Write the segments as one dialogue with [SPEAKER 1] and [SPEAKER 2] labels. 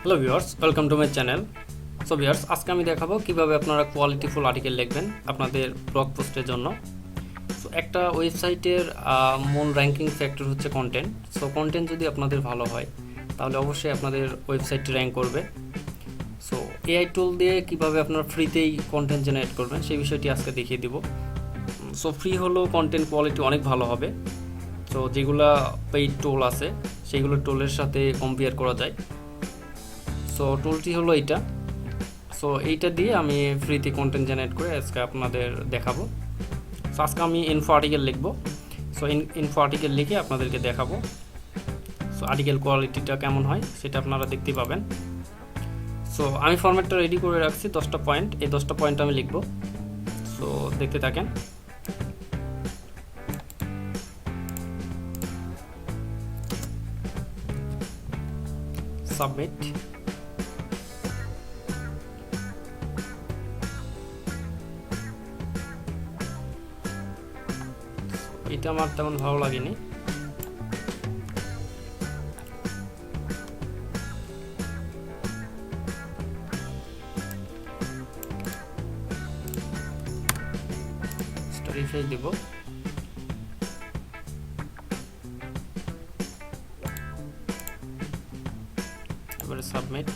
[SPEAKER 1] Hello viewers, welcome to my channel. So viewers, আজকে আমি দেখাবো কিভাবে আপনারা কোয়ালিটিফুল আর্টিকেল লিখবেন আপনাদের ব্লগ পোস্টের জন্য। সো একটা ওয়েবসাইটের মূল র্যাঙ্কিং ফ্যাক্টর হচ্ছে কন্টেন্ট। সো কন্টেন্ট যদি আপনাদের ভালো হয় তাহলে অবশ্যই আপনাদের ওয়েবসাইটটি র্যাঙ্ক করবে। সো এআই টুল দিয়ে কিভাবে আপনারা ফ্রিতেই কন্টেন্ট জেনারেট করবেন সেই বিষয়টি আজকে দেখিয়ে দিব। সো ফ্রি হলেও কন্টেন্ট কোয়ালিটি অনেক ভালো হবে। সো যেগুলা পেইড টুল আছে সেইগুলো টুলের সাথে কম্পেয়ার করা যায়। সো টুলটি হলো এইটা। সো এইটা দিয়ে আমি ফ্রিতে কন্টেন্ট জেনারেট করে আজকে আপনাদের দেখাবো। সো আজকে আমি ইনফো আর্টিকেল লিখবো। সো ইনফো আর্টিকেল লিখে আপনাদেরকে দেখাবো। সো আর্টিকেল কোয়ালিটিটা কেমন হয় সেটা আপনারা দেখতে পাবেন। সো আমি ফরম্যাটটা রেডি করে রাখছি 10টা পয়েন্ট। এই 10টা পয়েন্ট আমি লিখবো। সো দেখতে থাকেন। সাবমিট। এটা আমার তেমন ভালো লাগেনি। রিফ্রেশ দিব। এবারে সাবমিট।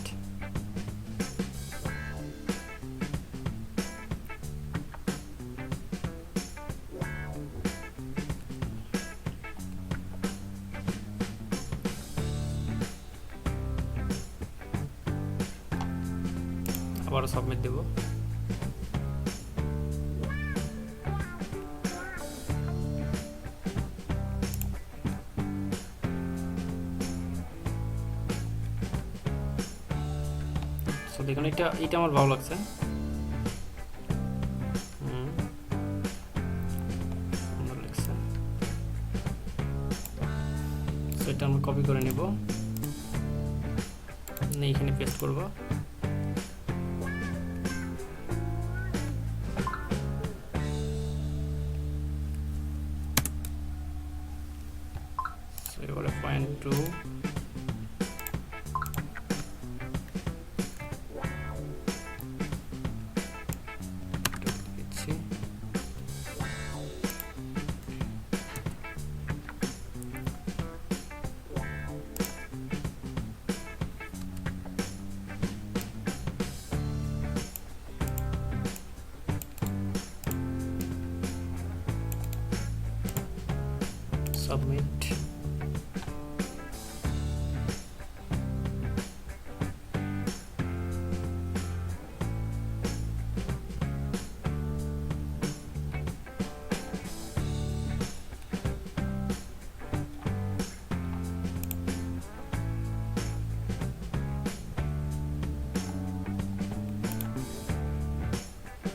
[SPEAKER 1] আবারও সাবমিট দেব। সো দেখুন, এটা আমার ভালো লাগছে। সুন্দর লাগছে। সো এটা আমরা কপি করে নেব, এইখানে পেস্ট করব। এবারে পয়েন্ট 2 দিচ্ছি। সাবমিট।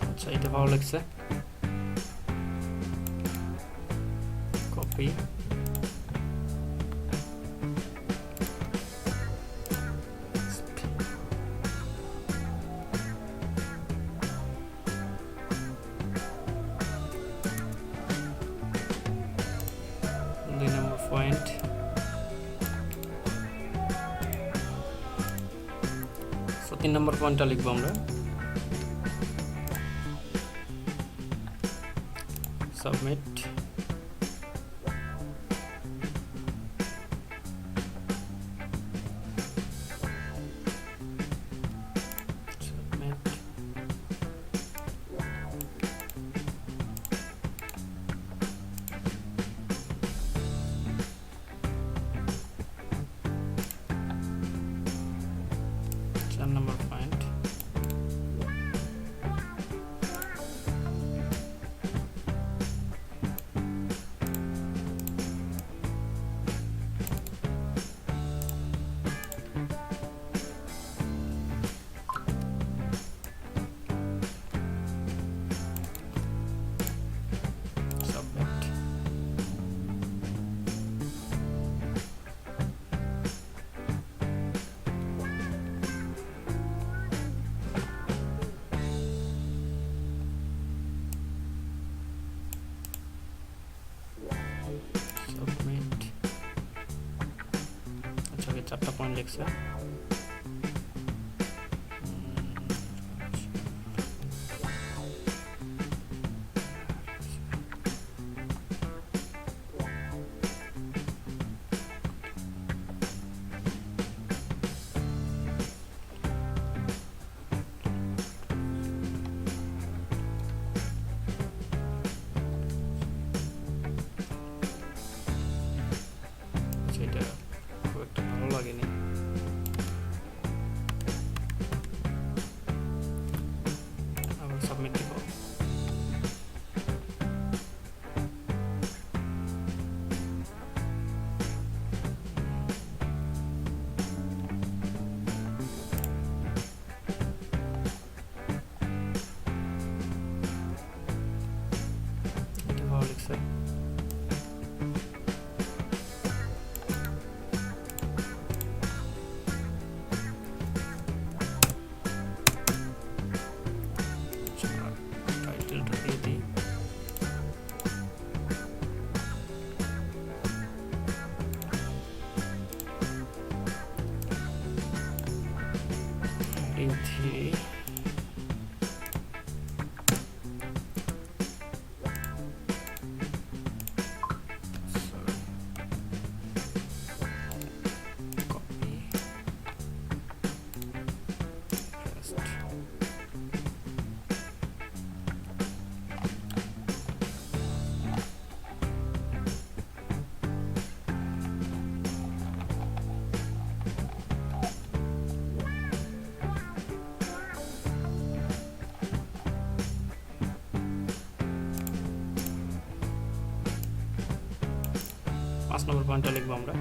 [SPEAKER 1] আচ্ছা, এটা ভালো লাগছে। কপি। দুই নম্বর পয়েন্ট। সো 3 নম্বর পয়েন্টটা লিখবো আমরা। সাবমিট। সাবমিট। চার নম্বর পয়েন্ট। সাবমিট। সাবমিট। আচ্ছা, 4টা পয়েন্ট লিখছে। Heading 3 copy paste. পাঁচ নম্বর পয়েন্টটা লিখবো আমরা।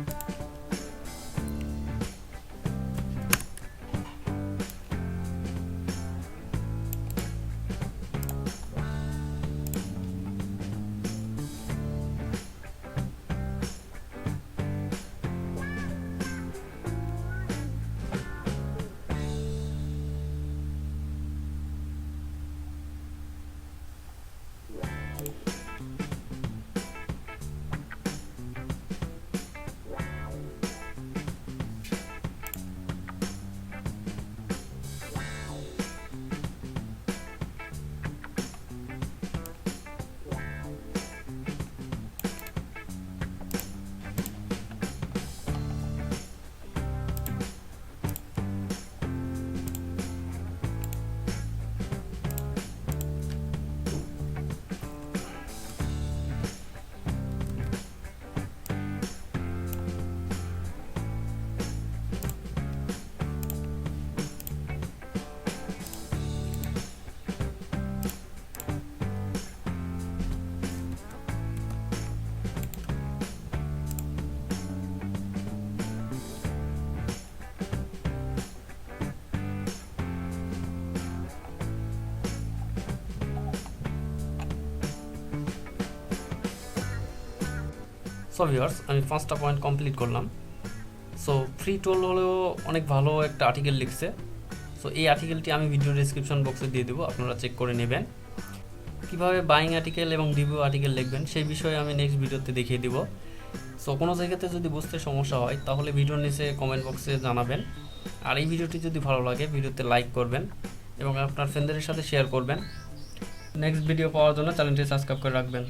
[SPEAKER 1] সো ভিউয়ার্স, আমি 5টা পয়েন্ট কমপ্লিট করলাম। সো ফ্রি টোল হলেও অনেক ভালো একটা আর্টিকেল লিখছে। সো এই আর্টিকেলটি আমি ভিডিও ডেসক্রিপশন বক্সে দিয়ে দেবো, আপনারা চেক করে নেবেন। কীভাবে বাইং আর্টিকেল এবং রিভিউ আর্টিকেল লিখবেন সেই বিষয়ে আমি নেক্সট ভিডিওতে দেখিয়ে দিব। সো কোনো জায়গাতে যদি বুঝতে সমস্যা হয় তাহলে ভিডিওর নিচে কমেন্ট বক্সে জানাবেন। আর এই ভিডিওটি যদি ভালো লাগে ভিডিওতে লাইক করবেন এবং আপনার ফ্রেন্ডদের সাথে শেয়ার করবেন। নেক্সট ভিডিও পাওয়ার জন্য চ্যানেলটি সাবস্ক্রাইব করে রাখবেন।